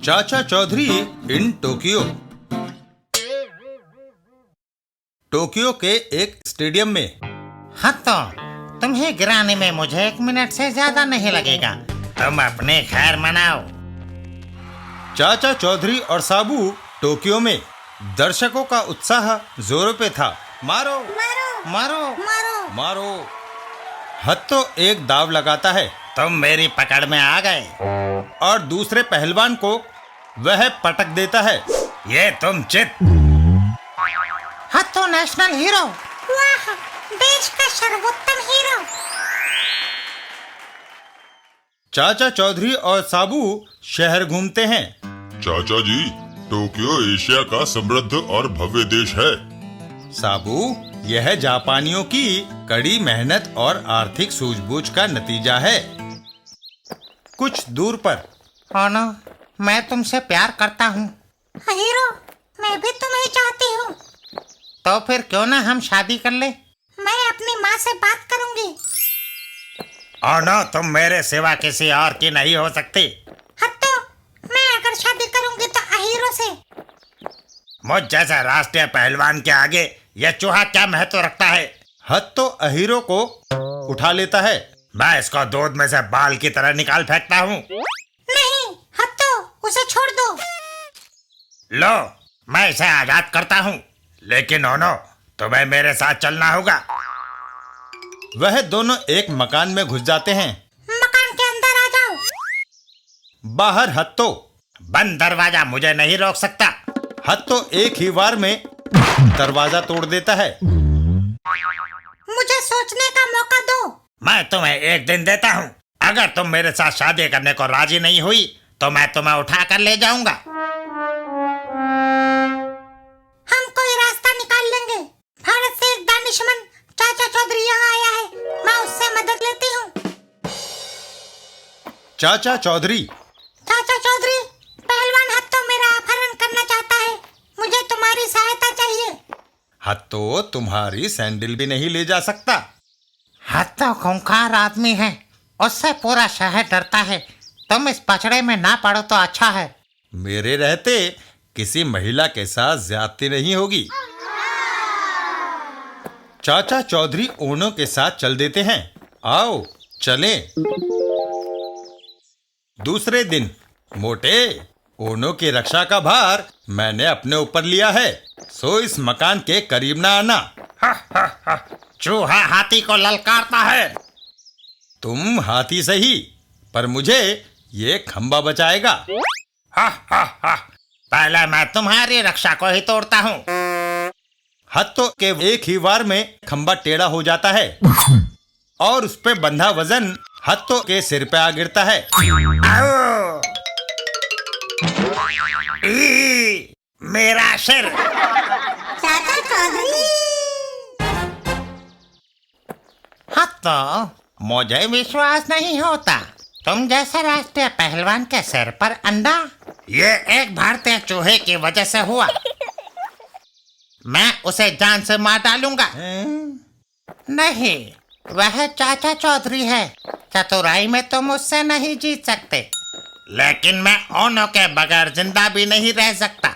चाचा Chaudhary in Tokyo. Tokyo के एक स्टेडियम में। हाँ तो तुम्हें गिराने में मुझे 1 मिनट से ज्यादा नहीं लगेगा। तुम अपने खैर मनाओ। चाचा चौधरी और साबू टोक्यो में। दर्शकों का उत्साह जोरों पे था। मारो मारो मारो मारो मारो। हत्तो एक दाव लगाता है। तुम मेरी पकड़ में आ गए। और दूसरे पहलवान को वह पटक देता है। ये तुम चित। हाँ तो नेशनल हीरो। वाह, देश का सर्वोत्तम हीरो। चाचा चौधरी और साबू शहर घूमते हैं। चाचा जी, टोक्यो एशिया का समृद्ध और भव्य देश है। साबू, यह जापानियों की कड़ी मेहनत और आर्थिक सूझबूझ का नतीजा है। कुछ दूर पर। ओनो, मैं तुमसे प्यार करता हूँ। हीरो, मैं भी तुम्हें चाहती हूँ। तो फिर क्यों ना हम शादी कर ले? मैं अपनी माँ से बात करूंगी। ओनो, तुम मेरे सिवा किसी और की नहीं हो सकती। हाँ तो मैं अगर शादी करूंगी तो हीरो से। मुझ जैसा राष्ट्रीय पहलवान के आगे यह चूहा क्या महत्व रखता है? हत्तो अहीरो को उठा लेता है। मैं इसको दूध में से बाल की तरह निकाल फेंकता हूँ। नहीं, हाँ तो उसे छोड़ दो। लो, मैं इसे आजाद करता हूँ, लेकिन ओनो, तुम्हें मेरे साथ चलना होगा। वह दोनों एक मकान में घुस जाते हैं। मकान के अंदर आ जाओ। बाहर हत्तो। बंद दरवाजा मुझे नहीं रोक सकता। हत्तो एक ही वार में दरवाजा तोड़ देता है। मुझे सोचने का मौका दो। मैं तुम्हें 1 दिन देता हूँ। अगर तुम मेरे साथ शादी करने को राजी नहीं हुई तो मैं तुम्हें उठा कर ले जाऊंगा। हम कोई रास्ता निकाल लेंगे। भारत से एक दानिशमंद चाचा चौधरी यहाँ आया है, मैं उससे मदद लेती हूँ। चाचा चौधरी। चाचा चौधरी, पहलवान हत्तो मेरा अपहरण करना चाहता है। मुझे तुम्हारी सहायता चाहिए। हत्तो तुम्हारी सैंडल भी नहीं ले जा सकता। हत्तो खूंखार आदमी है, उससे पूरा शहर डरता है। तुम इस पचड़े में ना पड़ो तो अच्छा है। मेरे रहते किसी महिला के साथ ज्यादती नहीं होगी। चाचा चौधरी ओनो के साथ चल देते हैं। आओ चलें। दूसरे दिन। मोटे, ओनो की रक्षा का भार मैंने अपने ऊपर लिया है, सो इस मकान के करीब ना आना। चूहा हाथी को ललकारता है। तुम हाथी सही, पर मुझे ये खंबा बचाएगा। पहले मैं तुम्हारी रक्षा को ही तोड़ता हूँ। हत्तो के एक ही वार में खंबा टेढ़ा हो जाता है और उस पे बंधा वजन हत्तो के सिर पे आ गिरता है। मेरा सिर। चाचा चौधरी। हत्तो, मुझे विश्वास नहीं होता। तुम जैसे राष्ट्रीय पहलवान के सिर पर अंडा। ये एक भारतीय चूहे की वजह से हुआ। मैं उसे जान से मार डालूंगा। नहीं, वह चाचा चौधरी है। चतुराई में तुम उससे नहीं जीत सकते। लेकिन मैं ओनो के बगैर जिंदा भी नहीं रह सकता।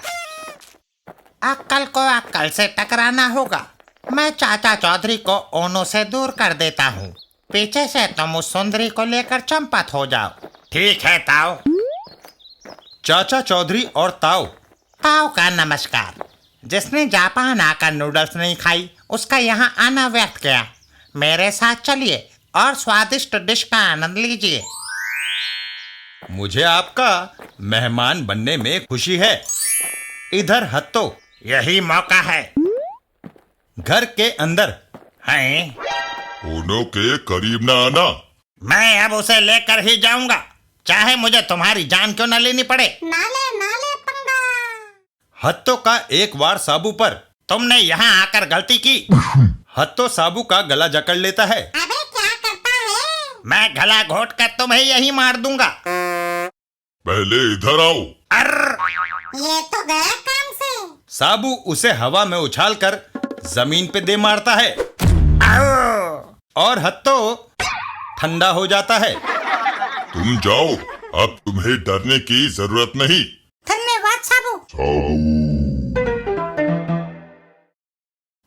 अक्कल को अक्कल से टकराना होगा। मैं चाचा चौधरी को ओनो से दूर कर देता हूँ। पीछे से तुम उस सुंदरी को लेकर चंपत हो जाओ। ठीक है ताओ। चाचा चौधरी और ताओ। ताओ का नमस्कार। जिसने जापान आकर नूडल्स नहीं खाई, उसका यहाँ आना व्यर्थ गया। मेरे साथ चलिए और स्वादिष्ट डिश का आनंद लीजिए। मुझे आपका मेहमान बनने में खुशी है। इधर हत्तो। यही मौका है। घर के अंदर। हैं? ओनो के करीब न आना। मैं अब उसे लेकर ही जाऊंगा, चाहे मुझे तुम्हारी जान क्यों न लेनी पड़े। नाले पंगा। हत्तो का एक वार साबू पर। तुमने यहाँ आकर गलती की। हत्तो साबू का गला जकड़ लेता है। अबे क्या करता है? मैं गला घोट कर तुम्हें यही मार दूंगा। पहले इधर आओ। ये तो गया काम से। साबू उसे हवा में उछालकर जमीन पे दे मारता है और हत्तो ठंडा हो जाता है। तुम जाओ, अब तुम्हें डरने की जरूरत नहीं। साबू।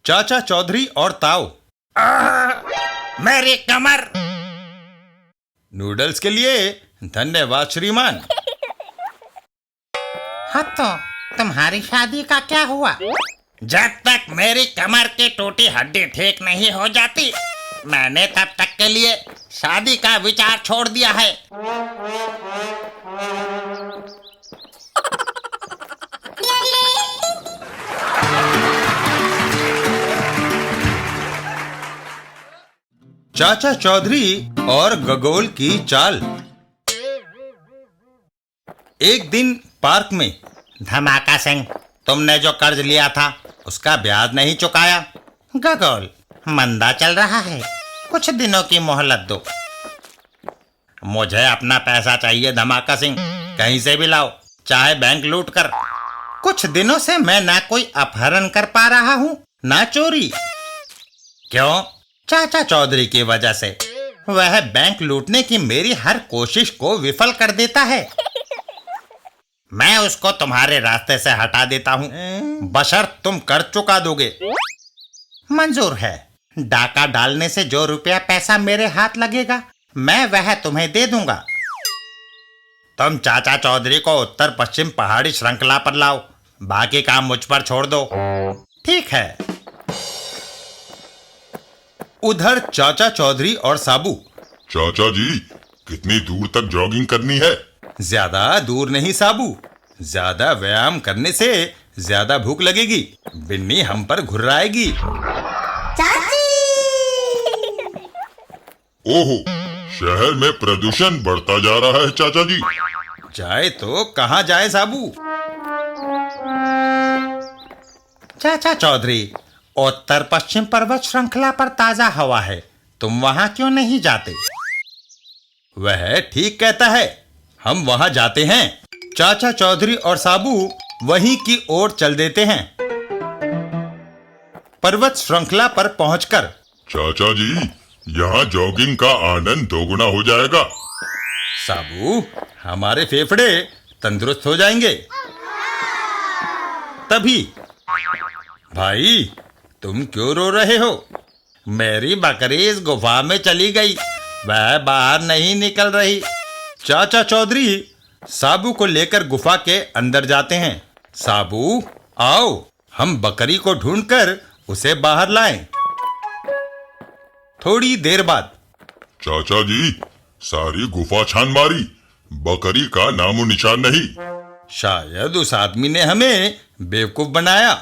चाचा चौधरी और ताऊ। मेरी कमर। नूडल्स के लिए धन्यवाद श्रीमान। हाँ तो तुम्हारी शादी का क्या हुआ? जब तक मेरी कमर की टूटी हड्डी ठीक नहीं हो जाती, मैंने तब तक के लिए शादी का विचार छोड़ दिया है। चाचा चौधरी और गगोल की चाल। एक दिन पार्क में। धमाका सिंह, तुमने जो कर्ज लिया था उसका ब्याज नहीं चुकाया। गगोल, मंदा चल रहा है, कुछ दिनों की मोहलत दो। मुझे अपना पैसा चाहिए धमाका सिंह, कहीं से भी लाओ, चाहे बैंक लूट कर। कुछ दिनों से मैं ना कोई अपहरण कर पा रहा हूँ ना चोरी। क्यों? चाचा चौधरी की वजह से। वह बैंक लूटने की मेरी हर कोशिश को विफल कर देता है। मैं उसको तुम्हारे रास्ते से हटा देता हूँ, बशर्त तुम कर चुका दोगे। मंजूर है। डाका डालने से जो रुपया पैसा मेरे हाथ लगेगा मैं वह तुम्हें दे दूंगा। तुम चाचा चौधरी को उत्तर पश्चिम पहाड़ी श्रृंखला पर लाओ, बाकी काम मुझ पर छोड़ दो। ठीक है। उधर चाचा चौधरी और साबू। चाचा जी, कितनी दूर तक जॉगिंग करनी है? ज्यादा दूर नहीं साबू, ज्यादा व्यायाम करने से ज्यादा भूख लगेगी, बिन्नी हम पर घुर्राएगी। चाची। ओहो, शहर में प्रदूषण बढ़ता जा रहा है चाचा जी। जाए तो कहाँ जाए साबू? चाचा चौधरी, उत्तर पश्चिम पर्वत श्रृंखला पर ताजा हवा है, तुम वहां क्यों नहीं जाते? वह ठीक कहता है, हम वहां जाते हैं। चाचा चौधरी और साबू वहीं की ओर चल देते हैं। पर्वत श्रृंखला पर पहुंचकर। चाचा जी, यहाँ जॉगिंग का आनंद दोगुना हो जाएगा। साबू, हमारे फेफड़े तंदुरुस्त हो जाएंगे। तभी, भाई तुम क्यों रो रहे हो? मेरी बकरी इस गुफा में चली गई, वह बाहर नहीं निकल रही। चाचा चौधरी साबू को लेकर गुफा के अंदर जाते हैं। साबू, आओ हम बकरी को ढूंढकर उसे बाहर लाएं। थोड़ी देर बाद। चाचा जी, सारी गुफा छान मारी, बकरी का नामो निशान नहीं। शायद उस आदमी ने हमें बेवकूफ बनाया।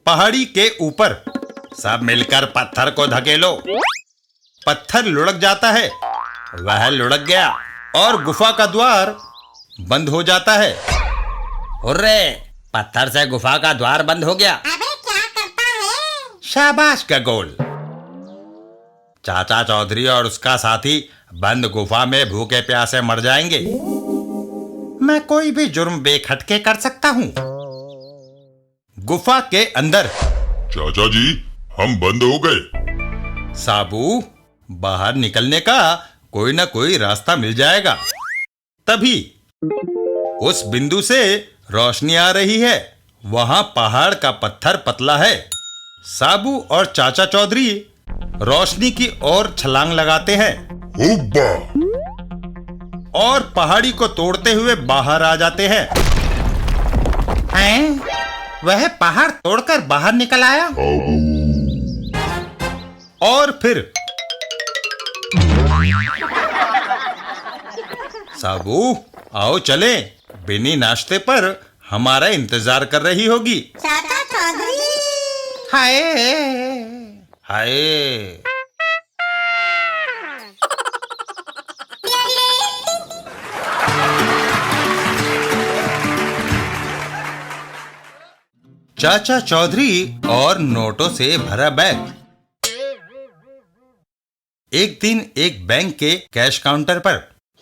पहाड़ी के ऊपर। सब मिलकर पत्थर को धकेलो। पत्थर लुढ़क जाता है। वह लुढ़क गया और गुफा का द्वार बंद हो जाता है। हुर्रे, पत्थर से गुफा का द्वार बंद हो गया। अबे क्या करता है? शाबाश गगोल। चाचा चौधरी और उसका साथी बंद गुफा में भूखे प्यासे मर जाएंगे। मैं कोई भी जुर्म बेखटके कर सकता हूँ। गुफा के अंदर। चाचा जी, हम बंद हो गए। साबू, बाहर निकलने का कोई ना कोई रास्ता मिल जाएगा। तभी उस बिंदु से रोशनी आ रही है। वहां पहाड़ का पत्थर पतला है। साबू और चाचा चौधरी रोशनी की ओर छलांग लगाते हैं हुब्बा! और पहाड़ी को तोड़ते हुए बाहर आ जाते हैं। हैं? वह पहाड़ तोड़कर बाहर निकल आया। और फिर साबू, आओ चले, बिनी नाश्ते पर हमारा इंतजार कर रही होगी। चाचा चौधरी। हाय हाय। चाचा चौधरी और नोटों से भरा बैग। एक दिन एक बैंक के कैश काउंटर पर।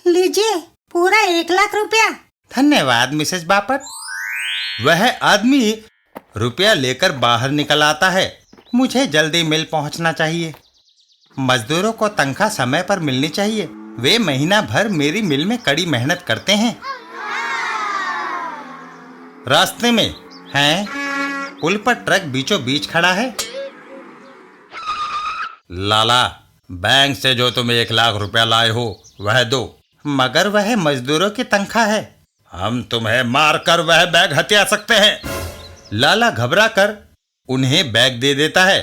लीजिए, पूरा 1,00,000 रुपया। धन्यवाद मिसेस बापट। वह आदमी रुपया लेकर बाहर निकल आता है। मुझे जल्दी मिल पहुंचना चाहिए। मजदूरों को तनख्वाह समय पर मिलनी चाहिए। वे महीना भर मेरी मिल में कड़ी मेहनत करते हैं। रास्ते में हैं? पुल पर ट्रक बीचों बीच खड़ा है। लाला, बैंक से जो तुम 1 लाख रुपया लाए हो वह दो। मगर वह मजदूरों की तनख्वाह है। हम तुम्हें मारकर वह बैग हथिया सकते हैं। लाला घबरा कर उन्हें बैग दे देता है।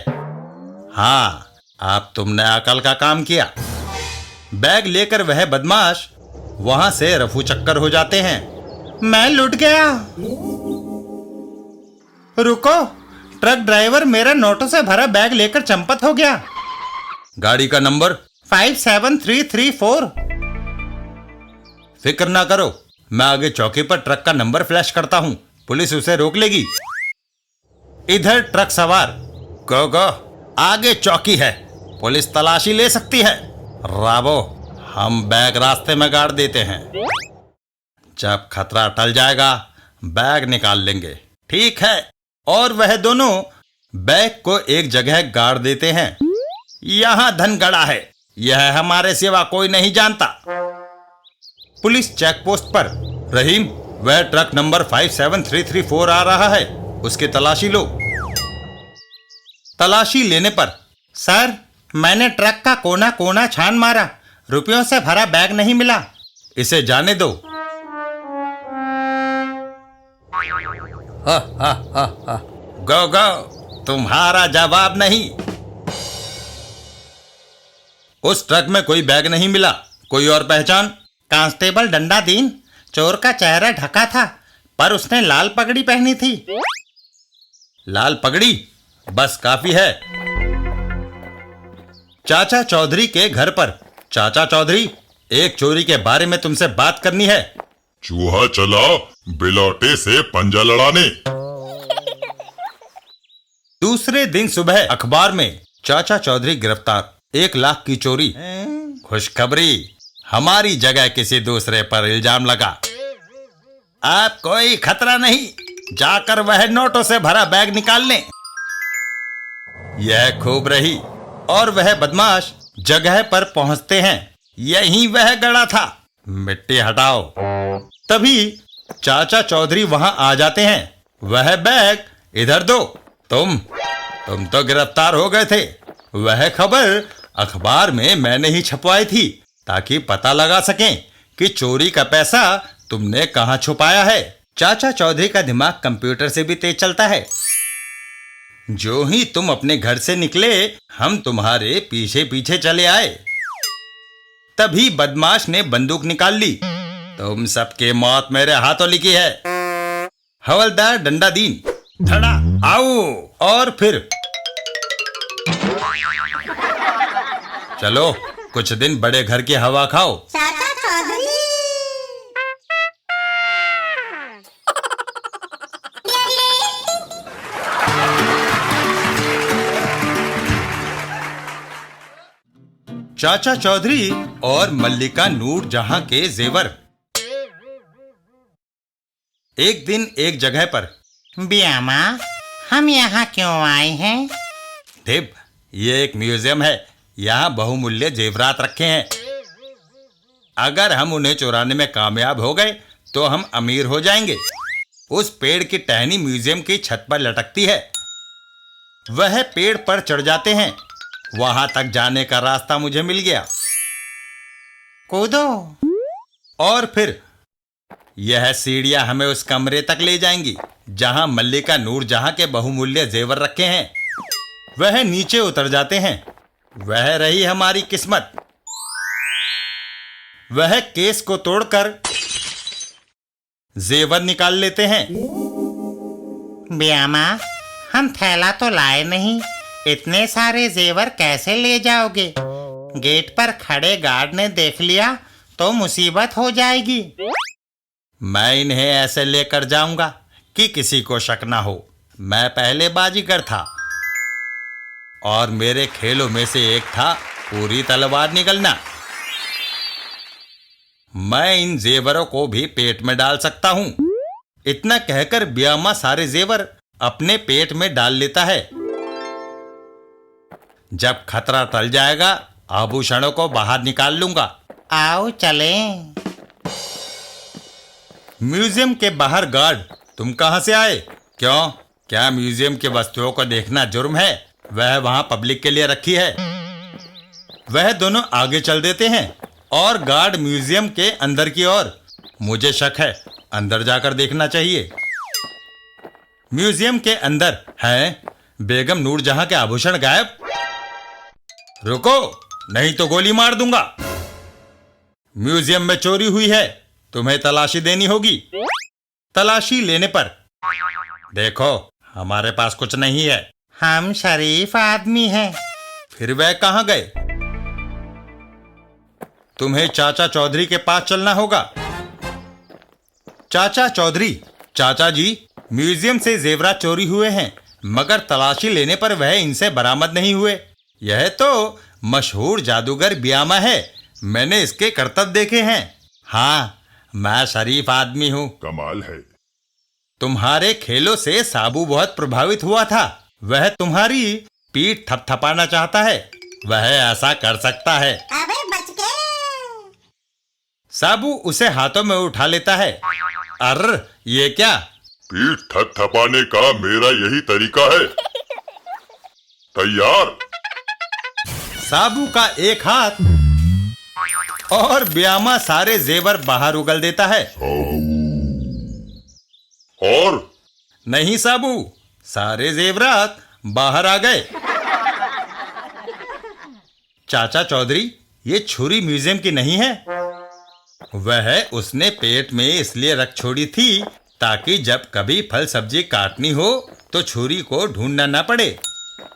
हाँ, अब तुमने अकल का काम किया। बैग लेकर वह बदमाश वहां से रफू चक्कर हो जाते हैं। मैं लुट गया। रुको, ट्रक ड्राइवर मेरा नोटों से भरा बैग लेकर चंपत हो गया। गाड़ी का नंबर 57334। फिक्र ना करो, मैं आगे चौकी पर ट्रक का नंबर फ्लैश करता हूं, पुलिस उसे रोक लेगी। इधर ट्रक सवार, गो आगे चौकी है, पुलिस तलाशी ले सकती है। राबो, हम बैग रास्ते में गाड़ देते हैं। जब खतरा टल जाएगा बैग निकाल लेंगे। ठीक है। और वह दोनों बैग को एक जगह गाड़ देते हैं। यहां धन गड़ा है, यह हमारे सिवा कोई नहीं जानता। पुलिस चेक पोस्ट पर। रहीम, वह ट्रक नंबर 57334 आ रहा है, उसकी तलाशी लो। तलाशी लेने पर, सर, मैंने ट्रक का कोना कोना छान मारा, रुपयों से भरा बैग नहीं मिला। इसे जाने दो। गो, तुम्हारा जवाब नहीं। उस ट्रक में कोई बैग नहीं मिला। कोई और पहचान? कांस्टेबल डंडा दीन। चोर का चेहरा ढका था, पर उसने लाल पगड़ी पहनी थी। लाल पगड़ी बस काफी है। चाचा चौधरी के घर पर। चाचा चौधरी, एक चोरी के बारे में तुमसे बात करनी है। चूहा चला बिलौटे से पंजा लड़ाने। दूसरे दिन सुबह अखबार में चाचा चौधरी गिरफ्तार, 1 लाख की चोरी। खुशखबरी, हमारी जगह किसी दूसरे पर इल्जाम लगा। अब कोई खतरा नहीं, जाकर वह नोटों से भरा बैग निकाल लें। यह खूब रही। और वह बदमाश जगह पर पहुंचते हैं। यहीं वह गड़ा था। मिट्टी हटाओ। तभी चाचा चौधरी वहां आ जाते हैं। वह बैग इधर दो। तुम तो गिरफ्तार हो गए थे। वह खबर अखबार में मैंने ही छपवाई थी, ताकि पता लगा सकें कि चोरी का पैसा तुमने कहां छुपाया है। चाचा चौधरी का दिमाग कंप्यूटर से भी तेज चलता है। जो ही तुम अपने घर से निकले, हम तुम्हारे पीछे पीछे चले आए। तभी बदमाश ने बंदूक निकाल ली। तुम सबके मौत मेरे हाथों लिखी है। हवलदार डंडा दीन, धड़ा आओ। और फिर चलो कुछ दिन बड़े घर की हवा खाओ। चाचा चौधरी। चाचा चौधरी और मल्लिका नूर जहां के जेवर। एक दिन एक जगह पर। बियामा, हम यहाँ क्यों आए हैं? देव, ये एक म्यूजियम है, यहाँ बहुमूल्य जेवरात रखे हैं। अगर हम उन्हें चुराने में कामयाब हो गए तो हम अमीर हो जाएंगे। उस पेड़ की टहनी म्यूजियम की छत पर लटकती है। वह पेड़ पर चढ़ जाते हैं। वहां तक जाने का रास्ता मुझे मिल गया। कूदो। और फिर यह सीढ़ियां हमें उस कमरे तक ले जाएंगी जहां मल्लिका नूरजहां के बहुमूल्य जेवर रखे हैं। वह नीचे उतर जाते हैं। वह रही हमारी किस्मत। वह केस को तोड़कर जेवर निकाल लेते हैं। बियामा, हम थैला तो लाए नहीं, इतने सारे जेवर कैसे ले जाओगे? गेट पर खड़े गार्ड ने देख लिया तो मुसीबत हो जाएगी। मैं इन्हें ऐसे लेकर जाऊंगा कि किसी को शक ना हो। मैं पहले बाजीगर था और मेरे खेलों में से एक था पूरी तलवार निगलना। मैं इन जेवरों को भी पेट में डाल सकता हूं। इतना कहकर बियामा सारे जेवर अपने पेट में डाल लेता है। जब खतरा टल जाएगा आभूषणों को बाहर निकाल लूंगा। आओ चलें। म्यूजियम के बाहर गार्ड तुम कहाँ से आए? क्यों, क्या म्यूजियम की वस्तुओं को देखना जुर्म है? वह वहां पब्लिक के लिए रखी है। वह दोनों आगे चल देते हैं और गार्ड म्यूजियम के अंदर की ओर। मुझे शक है, अंदर जाकर देखना चाहिए। म्यूजियम के अंदर है बेगम नूरजहां के आभूषण गायब। रुको, नहीं तो गोली मार दूंगा। म्यूजियम में चोरी हुई है, तुम्हें तलाशी देनी होगी। तलाशी लेने पर देखो, हमारे पास कुछ नहीं है। हम शरीफ आदमी हैं। फिर वह कहाँ गए? तुम्हें चाचा चौधरी के पास चलना होगा। चाचा चौधरी, चाचा जी, म्यूजियम से जेवरात चोरी हुए हैं, मगर तलाशी लेने पर वह इनसे बरामद नहीं हुए। यह तो मशहूर जादूगर ब्यामा है, मैंने इसके करतब देखे हैं। हाँ, मैं शरीफ आदमी हूँ। कमाल है। तुम्हारे खेलों से साबू बहुत प्रभावित हुआ था। वह तुम्हारी पीठ थपथपाना चाहता है। वह ऐसा कर सकता है। अबे बच गए। साबू उसे हाथों में उठा लेता है। अर्र, ये क्या? पीठ थपथपाने का मेरा यही तरीका है। तैयार? साबू का एक हाथ और ब्यामा सारे जेवर बाहर उगल देता है। और नहीं साबू, सारे जेवरात बाहर आ गए। चाचा चौधरी, ये छुरी म्यूजियम की नहीं है। वह उसने पेट में इसलिए रख छोड़ी थी ताकि जब कभी फल सब्जी काटनी हो तो छुरी को ढूंढना न पड़े।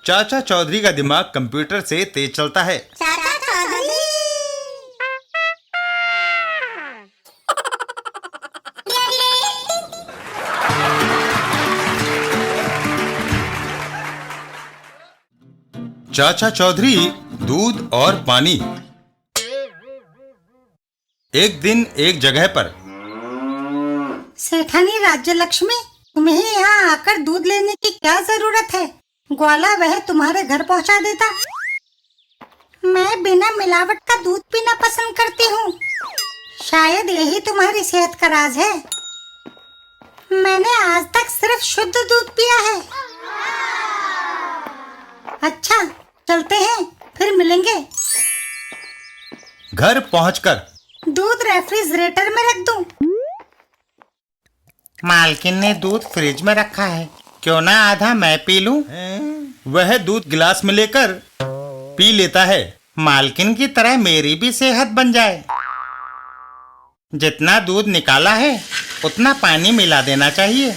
चाचा चौधरी का दिमाग कंप्यूटर से तेज चलता है। चाचा चौधरी। चाचा चौधरी दूध और पानी। एक दिन एक जगह पर। सेठानी राज्य लक्ष्मी, तुम्हें यहाँ आकर दूध लेने की क्या जरूरत है? ग्वाला वह तुम्हारे घर पहुँचा देता। मैं बिना मिलावट का दूध पीना पसंद करती हूँ। शायद यही तुम्हारी सेहत का राज है। मैंने आज तक सिर्फ शुद्ध दूध पिया है। अच्छा, चलते हैं, फिर मिलेंगे। घर पहुंचकर दूध रेफ्रिजरेटर में रख दूं? मालकिन ने दूध फ्रिज में रखा है, क्यों ना आधा मैं पी लूं? वह दूध गिलास में लेकर पी लेता है। मालकिन की तरह मेरी भी सेहत बन जाए। जितना दूध निकाला है उतना पानी मिला देना चाहिए।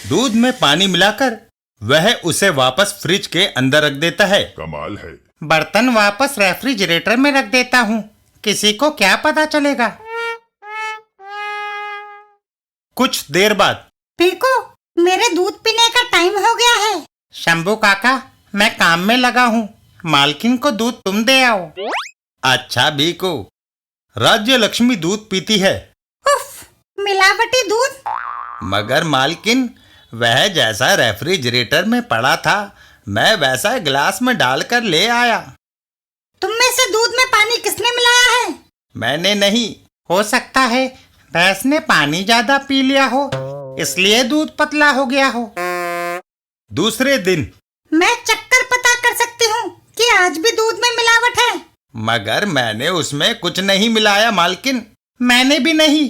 दूध में पानी मिलाकर वह उसे वापस फ्रिज के अंदर रख देता है। कमाल है। बर्तन वापस रेफ्रिजरेटर में रख देता हूँ, किसी को क्या पता चलेगा। कुछ देर बाद पीकू, मेरे दूध पीने का टाइम हो गया है। शंभू काका, मैं काम में लगा हूँ, मालकिन को दूध तुम दे आओ। अच्छा बीकू। राज्य लक्ष्मी दूध पीती है। उफ, मिलावटी दूध। मगर मालकिन, वह जैसा रेफ्रिजरेटर में पड़ा था मैं वैसा गिलास में डालकर ले आया। तुम में से दूध में पानी किसने मिलाया है? मैंने नहीं। हो सकता है भैंस ने पानी ज्यादा पी लिया हो, इसलिए दूध पतला हो गया हो। दूसरे दिन मैं चक्कर पता कर सकती हूँ कि आज भी दूध में मिलावट है। मगर मैंने उसमें कुछ नहीं मिलाया मालकिन। मैंने भी नहीं।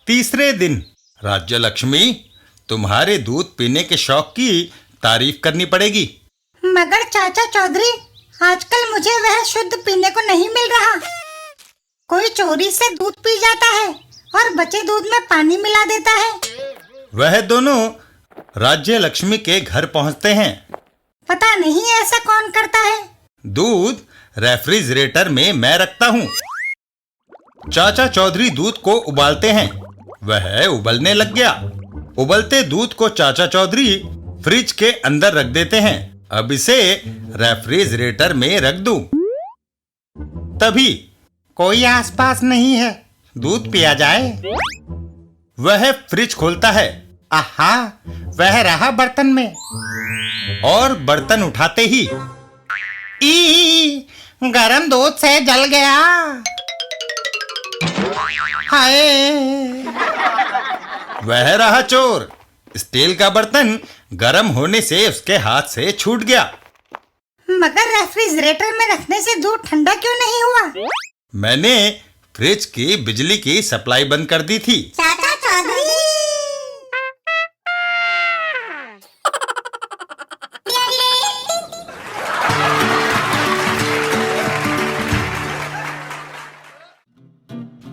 तीसरे दिन राज्य लक्ष्मी, तुम्हारे दूध पीने के शौक की तारीफ करनी पड़ेगी। मगर चाचा चौधरी, आजकल मुझे वह शुद्ध पीने को नहीं मिल रहा। कोई चोरी से दूध पी जाता है और बचे दूध में पानी मिला देता है। वह दोनों राज्य लक्ष्मी के घर पहुंचते हैं। पता नहीं ऐसा कौन करता है। दूध रेफ्रिजरेटर में मैं रखता हूँ। चाचा चौधरी दूध को उबालते हैं। वह उबलने लग गया। उबलते दूध को चाचा चौधरी फ्रिज के अंदर रख देते हैं। अब इसे रेफ्रिजरेटर में रख दूं। तभी कोई आसपास नहीं है, दूध पिया जाए। वह फ्रिज खोलता है। आहा, वह रहा बर्तन में। और बर्तन उठाते ही गरम दूध से जल गया। हाय, वह रहा चोर। स्टील का बर्तन गर्म होने से उसके हाथ से छूट गया। मगर रेफ्रिजरेटर में रखने से दूध ठंडा क्यों नहीं हुआ? मैंने फ्रिज की बिजली की सप्लाई बंद कर दी थी। चाचा चौधरी।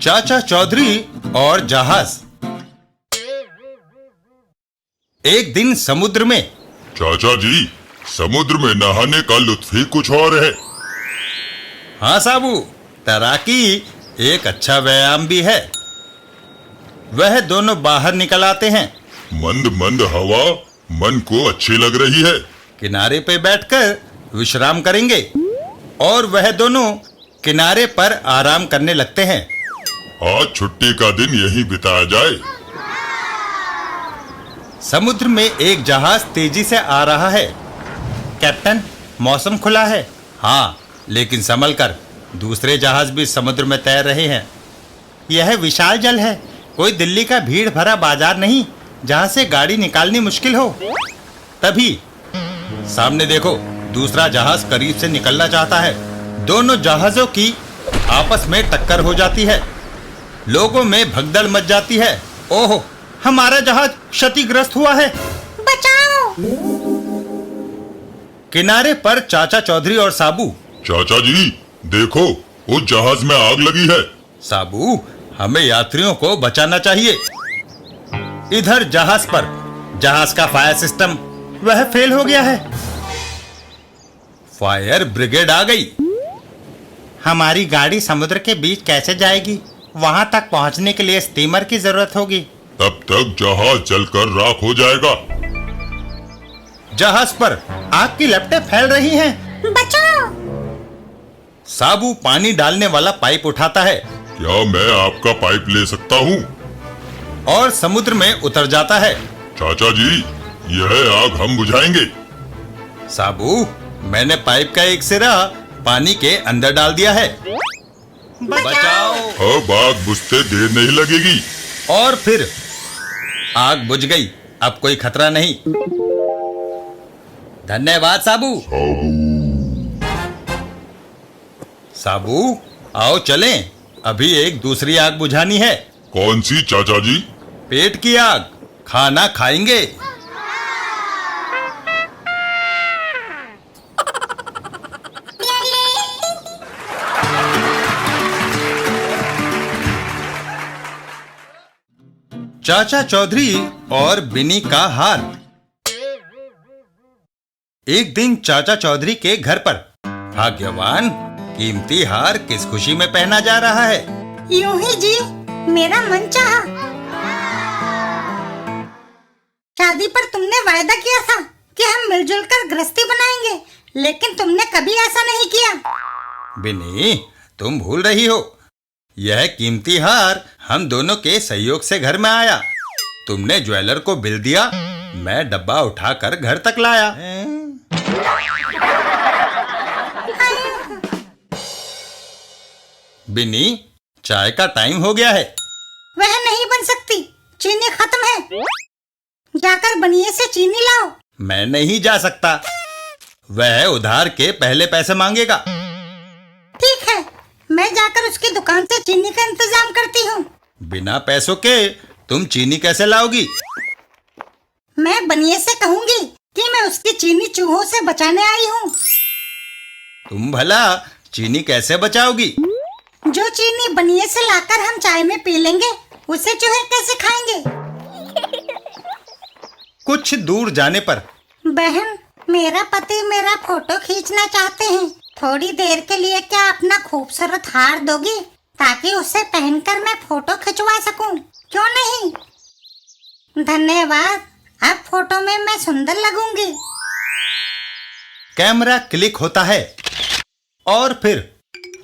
चाचा चौधरी और जहाज। एक दिन समुद्र में। चाचा जी, समुद्र में नहाने का लुत्फ ही कुछ और है। हाँ साबू, तैराकी एक अच्छा व्यायाम भी है। वह दोनों बाहर निकल आते हैं। मंद मंद हवा मन को अच्छी लग रही है। किनारे पे बैठकर विश्राम करेंगे। और वह दोनों किनारे पर आराम करने लगते हैं। आज छुट्टी का दिन यहीं बिताया जाए। समुद्र में एक जहाज तेजी से आ रहा है। कैप्टन, मौसम खुला है। हाँ, लेकिन संभल कर, दूसरे जहाज भी समुद्र में तैर रहे हैं। यह विशाल जल है, कोई दिल्ली का भीड़ भरा बाजार नहीं जहां से गाड़ी निकालनी मुश्किल हो। तभी सामने देखो, दूसरा जहाज करीब से निकलना चाहता है। दोनों जहाजों की आपस में टक्कर हो जाती है। लोगों में भगदड़ मच जाती है। ओहो, हमारा जहाज क्षतिग्रस्त हुआ है। बचाओ! किनारे पर चाचा चौधरी और साबू। चाचा जी, देखो, उस जहाज में आग लगी है। साबू, हमें यात्रियों को बचाना चाहिए। इधर जहाज पर जहाज का फायर सिस्टम वह फेल हो गया है। फायर ब्रिगेड आ गई। हमारी गाड़ी समुद्र के बीच कैसे जाएगी? वहां तक पहुंचने के लिए स्टीमर की जरूरत होगी। तब तक जहाज जलकर राख हो जाएगा। जहाज पर आग की लपटें फैल रही हैं। बचाओ! साबू पानी डालने वाला पाइप उठाता है क्या मैं आपका पाइप ले सकता हूँ? और समुद्र में उतर जाता है। चाचा जी, यह आग हम बुझाएंगे। साबू, मैंने पाइप का एक सिरा पानी के अंदर डाल दिया है। बचाओ! अब आग बुझते देर नहीं लगेगी। और फिर आग बुझ गई। अब कोई खतरा नहीं। धन्यवाद साबू। साबू, आओ चलें। अभी एक दूसरी आग बुझानी है। कौन सी चाचा जी? पेट की आग। खाना खाएंगे। चाचा चौधरी और बिनी का हार। एक दिन चाचा चौधरी के घर पर भाग्यवान कीमती हार किस खुशी में पहना जा रहा है? यूं ही जी, मेरा मन चाहा। शादी पर तुमने वायदा किया था कि हम मिलजुल कर गृहस्थी बनाएंगे, लेकिन तुमने कभी ऐसा नहीं किया। बिनी, तुम भूल रही हो। यह कीमती हार हम दोनों के सहयोग से घर में आया। तुमने ज्वेलर को बिल दिया, मैं डब्बा उठाकर घर तक लाया। बिनी, चाय का टाइम हो गया है। वह नहीं बन सकती, चीनी खत्म है। जाकर बनिए से चीनी लाओ। मैं नहीं जा सकता। वह उधार के पहले पैसे मांगेगा। ठीक है, मैं जाकर उसकी दुकान से चीनी का इंतजाम करती हूँ। बिना पैसों के तुम चीनी कैसे लाओगी? मैं बनिए से कहूंगी कि मैं उसकी चीनी चूहों से बचाने आई हूँ। तुम भला चीनी कैसे बचाओगी? जो चीनी बनिए से लाकर हम चाय में पी लेंगे, उसे चूहे कैसे खाएंगे? कुछ दूर जाने पर बहन, मेरा पति मेरा फोटो खींचना चाहते हैं। थोड़ी देर के लिए क्या अपना खूबसूरत हार दोगी, ताकि उसे पहनकर मैं फोटो खिंचवा सकूं? क्यों नहीं? धन्यवाद, अब फोटो में मैं सुंदर लगूंगी। कैमरा क्लिक होता है और फिर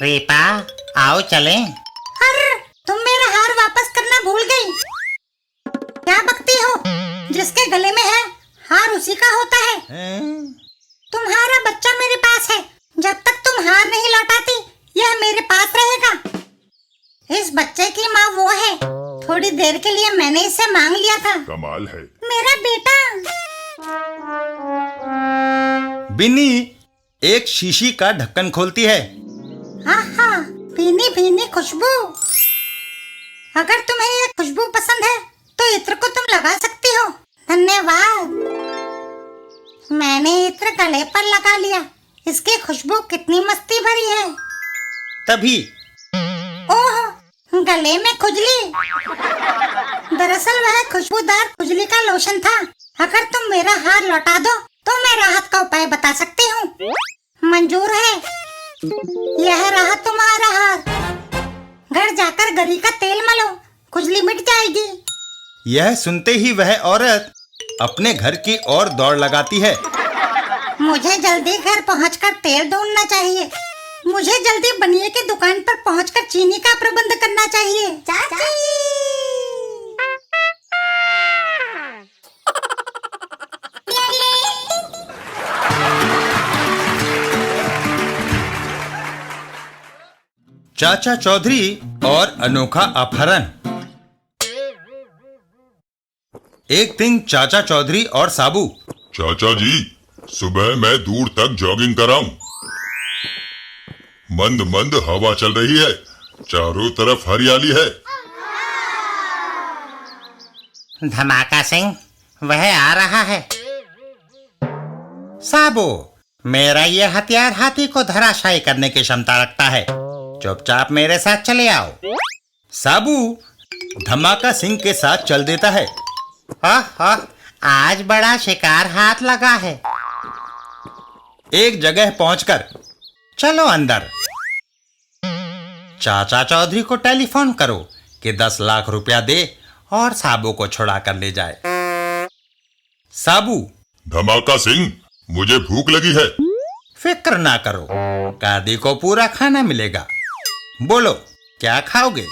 रीपा, आओ चलें। अरे, तुम मेरा हार वापस करना भूल गई। क्या बकती हो? जिसके गले में है, हार उसी का होता है। तुम्हारा बच्चा मेरे पास है। जब तक तुम हार नहीं लौटाती, यह मेरे पास रहेगा। इस बच्चे की माँ वो है। थोड़ी देर के लिए मैंने इसे मांग लिया था। कमाल है। मेरा बेटा। बिन्नी एक शीशी का ढक्कन खोलती है। आहा, भीनी भीनी खुशबू। अगर तुम्हें ये खुशबू पसंद है तो इत्र को तुम लगा सकती हो। धन्यवाद। मैंने इत्र गले पर लगा लिया। इसकी खुशबू कितनी मस्ती भरी है। तभी ओह, गले में खुजली। दरअसल वह खुशबूदार खुजली का लोशन था। अगर तुम मेरा हार लौटा दो तो मैं राहत का उपाय बता सकती हूँ। मंजूर है। यह रहा तुम्हारा हार। घर जाकर गरी का तेल मलो, खुजली मिट जाएगी। यह सुनते ही वह औरत अपने घर की ओर दौड़ लगाती है। मुझे जल्दी घर पहुंचकर तेल ढूंढना चाहिए। मुझे जल्दी बनिए की दुकान पर पहुंचकर चीनी का प्रबंध करना चाहिए। चाची। चाचा चौधरी और अनोखा अपहरण। एक दिन चाचा चौधरी और साबू। चाचा जी, सुबह मैं दूर तक जॉगिंग कराऊं। मंद मंद हवा चल रही है, चारों तरफ हरियाली है। धमाका सिंह, वह आ रहा है। साबू, मेरा ये हथियार हाथी को धराशायी करने की क्षमता रखता है। चुपचाप मेरे साथ चले आओ। साबू धमाका सिंह के साथ चल देता है। आज बड़ा शिकार हाथ लगा है। एक जगह पहुंचकर चलो अंदर। चाचा चौधरी को टेलीफोन करो कि 10 लाख रुपया दे और साबू को छुड़ा कर ले जाए। साबू, धमाका सिंह, मुझे भूख लगी है। फिक्र ना करो, कादी को पूरा खाना मिलेगा। बोलो क्या खाओगे?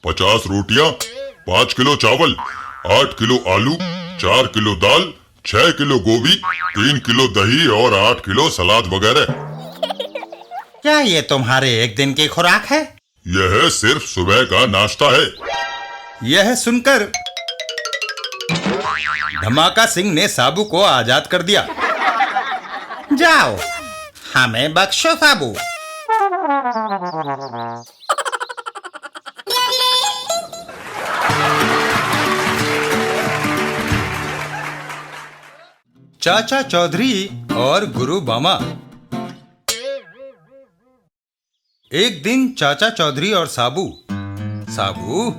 50 रोटियां, 5 किलो चावल, 8 किलो आलू, 4 किलो दाल, 6 किलो गोभी, 3 किलो दही और 8 किलो सलाद वगैरह। क्या ये तुम्हारे एक दिन की खुराक है? यह सिर्फ सुबह का नाश्ता है। यह सुनकर धमाका सिंह ने साबू को आजाद कर दिया। जाओ, हमें बख्शो साबू। चाचा चौधरी और गुरु बामा। एक दिन चाचा चौधरी और साबू। साबू,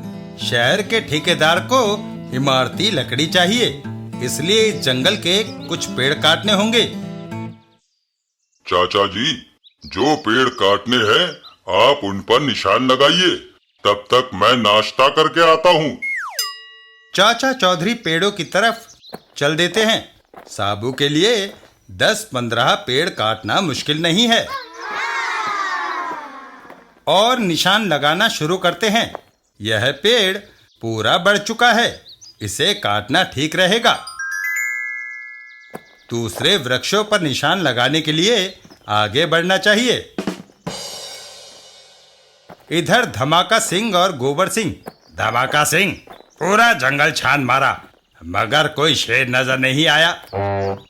शहर के ठेकेदार को इमारती लकड़ी चाहिए, इसलिए इस जंगल के कुछ पेड़ काटने होंगे। चाचा जी, जो पेड़ काटने हैं आप उन पर निशान लगाइए, तब तक मैं नाश्ता करके आता हूँ। चाचा चौधरी पेड़ों की तरफ चल देते हैं। साबू के लिए 10-15 पेड़ काटना मुश्किल नहीं है और निशान लगाना शुरू करते हैं। यह पेड़ पूरा बढ़ चुका है, इसे काटना ठीक रहेगा। दूसरे वृक्षों पर निशान लगाने के लिए आगे बढ़ना चाहिए। इधर धमाका सिंह और गोबर सिंह। धमाका सिंह, पूरा जंगल छान मारा मगर कोई शेर नजर नहीं आया।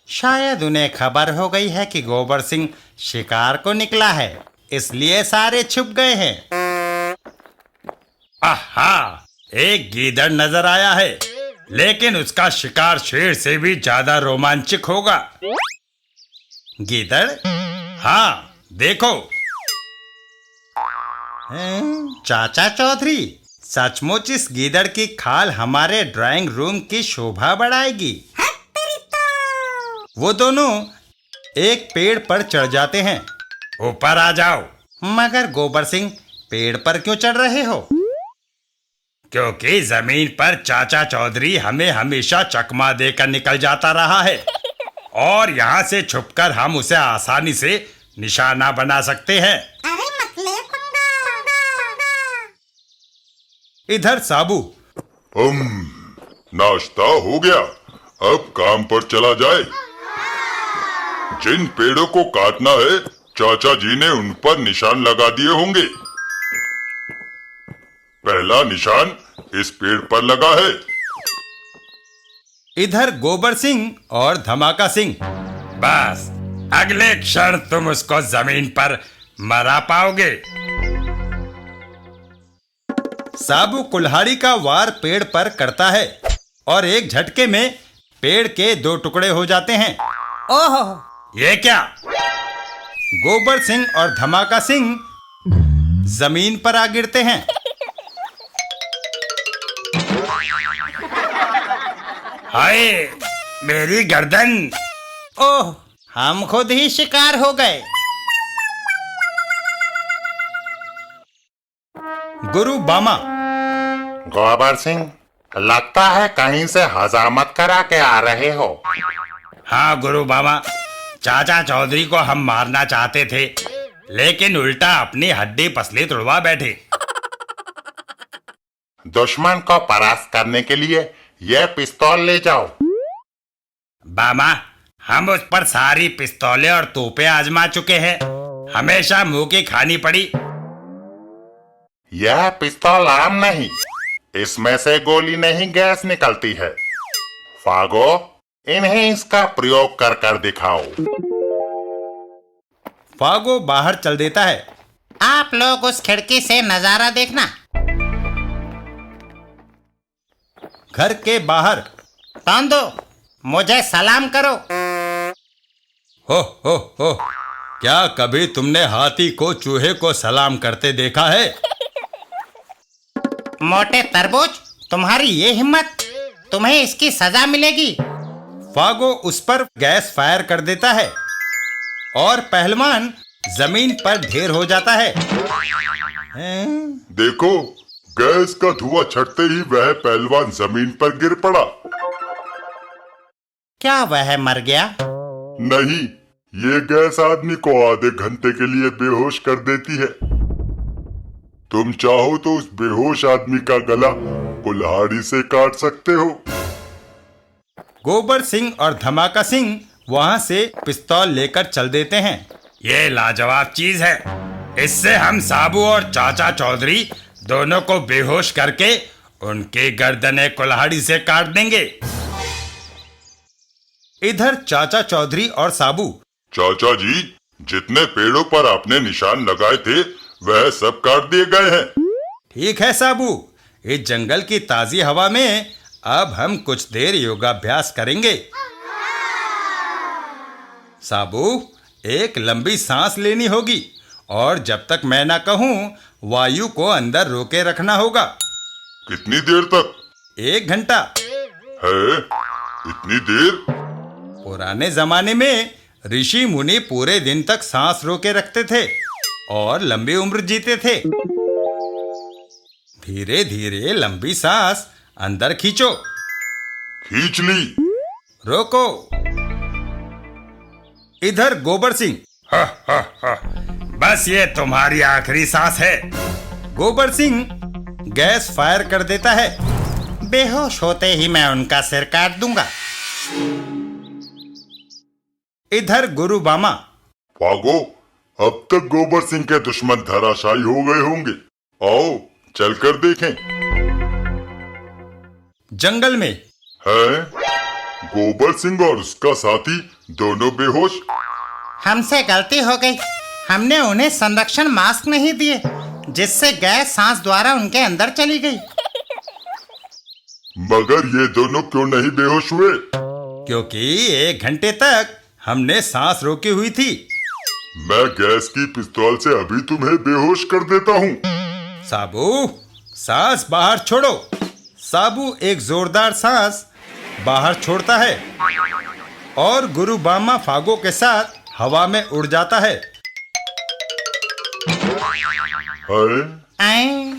शायद उन्हें खबर हो गई है कि गोबर सिंह शिकार को निकला है, इसलिए सारे छुप गए हैं। आहा, एक गीदड़ नजर आया है, लेकिन उसका शिकार शेर से भी ज्यादा रोमांचक होगा। गीदड़? हाँ, देखो। चाचा चौधरी, सचमुच इस गीदड़ की खाल हमारे ड्राइंग रूम की शोभा बढ़ाएगी। वो दोनों एक पेड़ पर चढ़ जाते हैं। ऊपर आ जाओ। मगर गोबर सिंह, पेड़ पर क्यों चढ़ रहे हो? क्योंकि जमीन पर चाचा चौधरी हमें हमेशा चकमा देकर निकल जाता रहा है और यहाँ से छुपकर हम उसे आसानी से निशाना बना सकते हैं। अरे मतलब इधर साबू। नाश्ता हो गया, अब काम पर चला जाए। जिन पेड़ों को काटना है चाचा जी ने उन पर निशान लगा दिए होंगे। पहला निशान इस पेड़ पर लगा है। इधर गोबर सिंह और धमाका सिंह, बस अगले क्षण तुम उसको जमीन पर मरा पाओगे। साबू कुल्हाड़ी का वार पेड़ पर करता है और एक झटके में पेड़ के 2 टुकड़े हो जाते हैं। ओहो, ये क्या? गोबर सिंह और धमाका सिंह जमीन पर आ गिरते हैं। हाय, मेरी गर्दन! ओह, हम खुद ही शिकार हो गए। गुरु बामा, गोबर सिंह, लगता है कहीं से हजामत करा के आ रहे हो। हाँ गुरु बामा, चाचा चौधरी को हम मारना चाहते थे, लेकिन उल्टा अपनी हड्डी पसली तुड़वा बैठे। दुश्मन को परास्त करने के लिए यह पिस्तौल ले जाओ। बामा, हम उस पर सारी पिस्तौलें और तोपें आजमा चुके हैं, हमेशा मुंह की खानी पड़ी। यह पिस्तौल आम नहीं, इसमें से गोली नहीं गैस निकलती है। फागो, इन्हें इसका प्रयोग कर कर दिखाओ। फागो बाहर चल देता है। आप लोग उस खिड़की से नजारा देखना। घर के बाहर, तांदो, मुझे सलाम करो। हो, क्या कभी तुमने हाथी को चूहे को सलाम करते देखा है? मोटे तरबूज, तुम्हारी ये हिम्मत, तुम्हें इसकी सजा मिलेगी। फागो उस पर गैस फायर कर देता है और पहलवान जमीन पर ढेर हो जाता है। देखो, गैस का धुआं छटते ही वह पहलवान जमीन पर गिर पड़ा। क्या वह मर गया? नहीं, ये गैस आदमी को आधे घंटे के लिए बेहोश कर देती है। तुम चाहो तो उस बेहोश आदमी का गला कुल्हाड़ी से काट सकते हो। गोबर सिंह और धमाका सिंह वहां से पिस्तौल लेकर चल देते हैं। ये लाजवाब चीज है, इससे हम साबू और चाचा चौधरी दोनों को बेहोश करके उनकी गर्दनें कुल्हाड़ी से काट देंगे। इधर चाचा चौधरी और साबू, चाचा जी, जितने पेड़ों पर आपने निशान लगाए थे वह सब काट दिए गए हैं। ठीक है साबू, इस जंगल की ताजी हवा में अब हम कुछ देर योगाभ्यास करेंगे। साबू, एक लंबी सांस लेनी होगी और जब तक मैं ना कहूं वायु को अंदर रोके रखना होगा। कितनी देर तक? 1 घंटा। है? इतनी देर? पुराने जमाने में ऋषि मुनि पूरे दिन तक सांस रोके रखते थे और लंबी उम्र जीते थे। धीरे धीरे लंबी सांस अंदर खींचो। खींच ली। रोको। इधर गोबर सिंह, बस ये तुम्हारी आखिरी सांस है। गोबर सिंह गैस फायर कर देता है। बेहोश होते ही मैं उनका सिर काट दूंगा। इधर गुरु बामा, फागो, अब तक गोबर सिंह के दुश्मन धराशायी हो गए होंगे। आओ चलकर देखें। जंगल में है? गोबर सिंह और उसका साथी दोनों बेहोश। हमसे गलती हो गई, हमने उन्हें संरक्षण मास्क नहीं दिए, जिससे गैस सांस द्वारा उनके अंदर चली गई। मगर ये दोनों क्यों नहीं बेहोश हुए? क्योंकि 1 घंटे तक हमने सांस रोकी हुई थी। मैं गैस की पिस्तौल से अभी तुम्हें बेहोश कर देता हूँ। साबू, सांस बाहर छोड़ो। साबू एक जोरदार सांस बाहर छोड़ता है और गुरु बामा फागो के साथ हवा में उड़ जाता है। आए।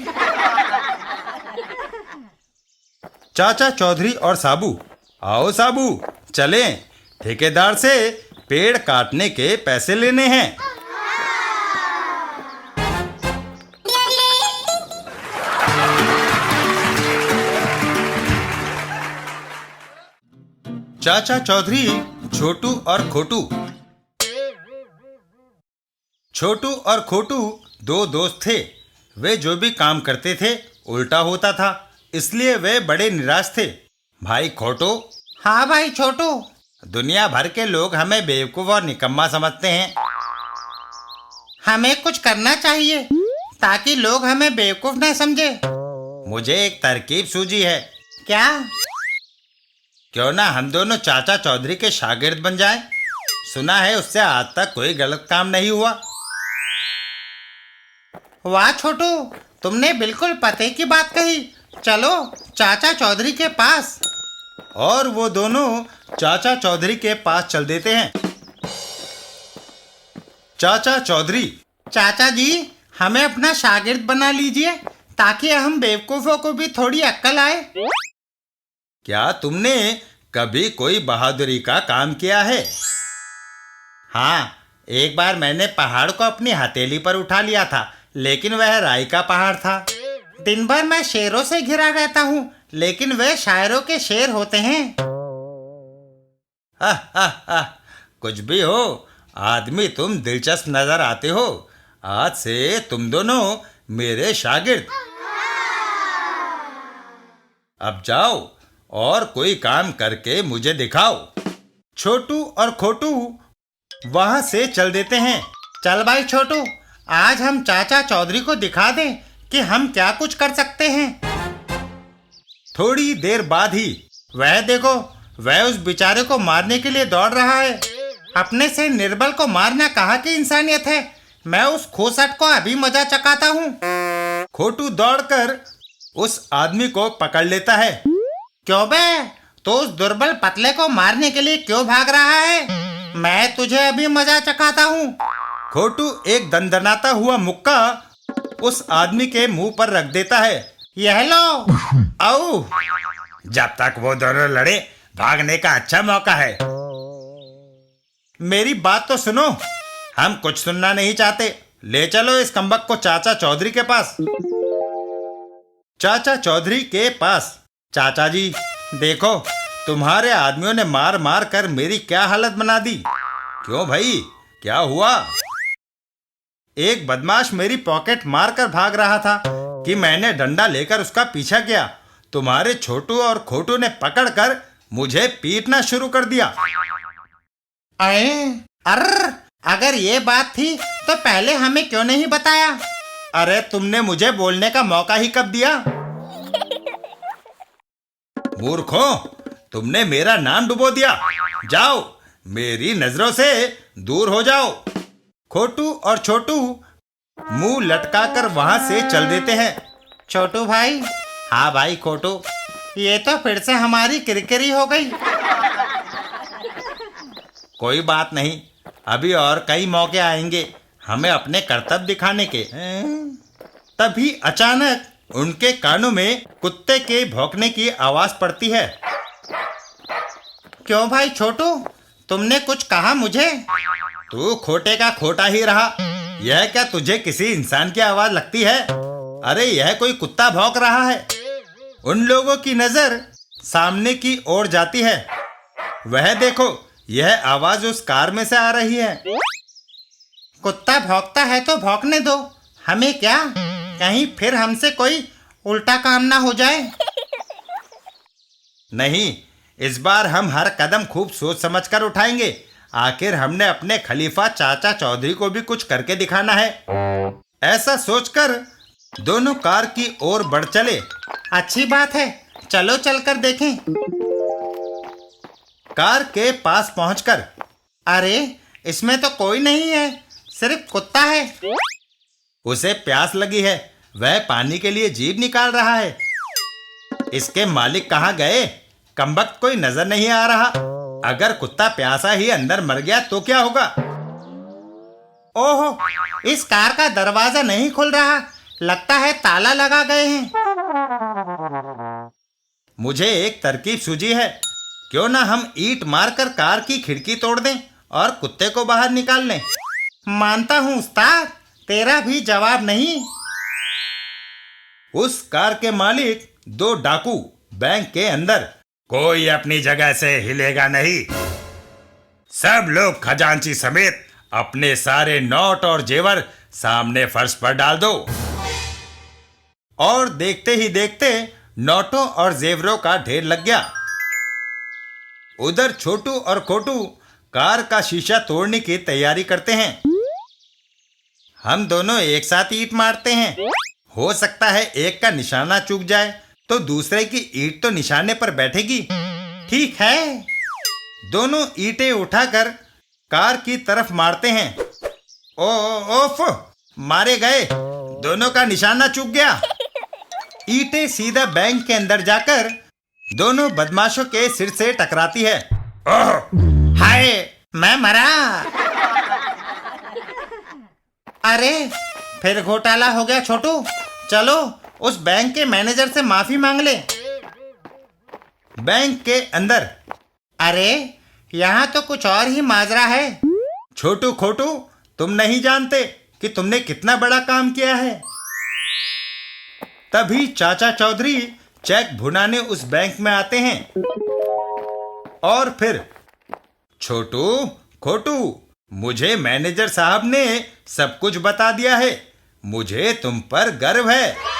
चाचा चौधरी और साबू, आओ साबू, चलें, ठेकेदार से पेड़ काटने के पैसे लेने हैं। चाचा चौधरी, छोटू और खोटू। छोटू और खोटू 2 दोस्त थे। वे जो भी काम करते थे उल्टा होता था, इसलिए वे बड़े निराश थे। भाई खोटू, हाँ भाई छोटू। दुनिया भर के लोग हमें बेवकूफ और निकम्मा समझते हैं। हमें कुछ करना चाहिए ताकि लोग हमें बेवकूफ न समझे। मुझे एक तरकीब सूझी है। क्या? क्यों ना हम दोनों चाचा चौधरी के शागिर्द बन जाएं? सुना है उससे आज तक कोई गलत काम नहीं हुआ। वाह छोटू, तुमने बिल्कुल पते की बात कही। चलो चाचा चौधरी के पास। और वो दोनों चाचा चौधरी के पास चल देते हैं। चाचा चौधरी, चाचा जी, हमें अपना शागिर्द बना लीजिए ताकि हम बेवकूफों को भी थोड़ी अक्ल आए। क्या तुमने कभी कोई बहादुरी का काम किया है? हाँ, एक बार मैंने पहाड़ को अपनी हथेली पर उठा लिया था, लेकिन वह राई का पहाड़ था। दिन भर मैं शेरों से घिरा रहता हूँ, लेकिन वे शायरों के शेर होते हैं। कुछ भी हो, आदमी तुम दिलचस्प नजर आते हो। आज से तुम दोनों मेरे शागिर्द। अब जाओ और कोई काम करके मुझे दिखाओ। छोटू और खोटू वहां से चल देते हैं। चल भाई छोटू, आज हम चाचा चौधरी को दिखा दें कि हम क्या कुछ कर सकते हैं। थोड़ी देर बाद ही वह देखो, वह उस बेचारे को मारने के लिए दौड़ रहा है। अपने से निर्बल को मारना कहाँ की इंसानियत है। मैं उस खोसट को अभी मजा चखाता हूँ। खोटू दौड़कर उस आदमी को पकड़ लेता है। क्यों बे, तो उस दुर्बल पतले को मारने के लिए क्यों भाग रहा है? मैं तुझे अभी मजा चखाता हूँ। खोटू एक दंदनाता हुआ मुक्का उस आदमी के मुंह पर रख देता है। यह लो। आओ, जब तक वो दोनों लड़े, भागने का अच्छा मौका है। मेरी बात तो सुनो, हम कुछ सुनना नहीं चाहते। ले चलो इस कमबख्त को चाचा चौधरी के पास। चाचा चौधरी के पास। चाचा जी, देखो तुम्हारे आदमियों ने मार मार कर मेरी क्या हालत बना दी। क्यों भाई, क्या हुआ? एक बदमाश मेरी पॉकेट मार कर भाग रहा था कि मैंने डंडा लेकर उसका पीछा किया। तुम्हारे छोटू और खोटू ने पकड़कर मुझे पीटना शुरू कर दिया। अगर ये बात थी तो पहले हमें क्यों नहीं बताया? अरे तुमने मुझे बोलने का मौका ही कब दिया? मूर्खों, तुमने मेरा नाम डुबो दिया। जाओ, मेरी नजरों से दूर हो जाओ। खोटू और छोटू मुंह लटकाकर वहां से चल देते हैं। छोटू भाई। हाँ भाई खोटू, ये तो फिर से हमारी किरकिरी हो गई। कोई बात नहीं, अभी और कई मौके आएंगे हमें अपने कर्तव्य दिखाने के। तभी अचानक उनके कानों में कुत्ते के भौंकने की आवाज पड़ती है। क्यों भाई छोटू, तुमने कुछ कहा मुझे? तू खोटे का खोटा ही रहा। यह क्या तुझे किसी इंसान की आवाज लगती है? अरे यह कोई कुत्ता भौंक रहा है। उन लोगों की नजर सामने की ओर जाती है। वह देखो, यह आवाज उस कार में से आ रही है। कुत्ता भौंकता है तो भौंकने दो, हमें क्या? कहीं फिर हमसे कोई उल्टा काम ना हो जाए। नहीं, इस बार हम हर कदम खूब सोच समझकर उठाएंगे। आखिर हमने अपने खलीफा चाचा चौधरी को भी कुछ करके दिखाना है। ऐसा सोचकर दोनों कार की ओर बढ़ चले। अच्छी बात है, चलो चलकर देखें। कार के पास पहुंचकर, अरे इसमें तो कोई नहीं है, सिर्फ कुत्ता है। उसे प्यास लगी है, वह पानी के लिए जीभ निकाल रहा है। इसके मालिक कहाँ गए? कमबख्त कोई नजर नहीं आ रहा। अगर कुत्ता प्यासा ही अंदर मर गया तो क्या होगा? ओहो, इस कार का दरवाजा नहीं खुल रहा, लगता है ताला लगा गए हैं। मुझे एक तरकीब सूझी है। क्यों ना हम ईंट मारकर कार की खिड़की तोड़ दें और कुत्ते को बाहर निकाल लें। मानता हूँ उस्ताद, तेरा भी जवाब नहीं। उस कार के मालिक दो डाकू बैंक के अंदर। कोई अपनी जगह से हिलेगा नहीं। सब लोग खजांची समेत अपने सारे नोट और जेवर सामने फर्श पर डाल दो। और देखते ही देखते नोटों और जेवरों का ढेर लग गया। उधर छोटू और खोटू कार का शीशा तोड़ने की तैयारी करते हैं। हम दोनों एक साथ ईंट मारते हैं। हो सकता है एक का निशाना चूक जाए तो दूसरे की ईंट तो निशाने पर बैठेगी। ठीक है, दोनों ईंटें उठाकर कार की तरफ मारते हैं। ओफ, मारे गए, दोनों का निशाना चूक गया। ईंटें सीधा बैंक के अंदर जाकर दोनों बदमाशों के सिर से टकराती है। हाय, मैं मरा। अरे, फिर घोटाला हो गया छोटू। चलो उस बैंक के मैनेजर से माफी मांग ले। बैंक के अंदर अरे, यहाँ तो कुछ और ही माजरा है। छोटू खोटू, तुम नहीं जानते कि तुमने कितना बड़ा काम किया है। तभी चाचा चौधरी चेक भुनाने उस बैंक में आते हैं और फिर, छोटू खोटू, मुझे मैनेजर साहब ने सब कुछ बता दिया है। मुझे तुम पर गर्व है।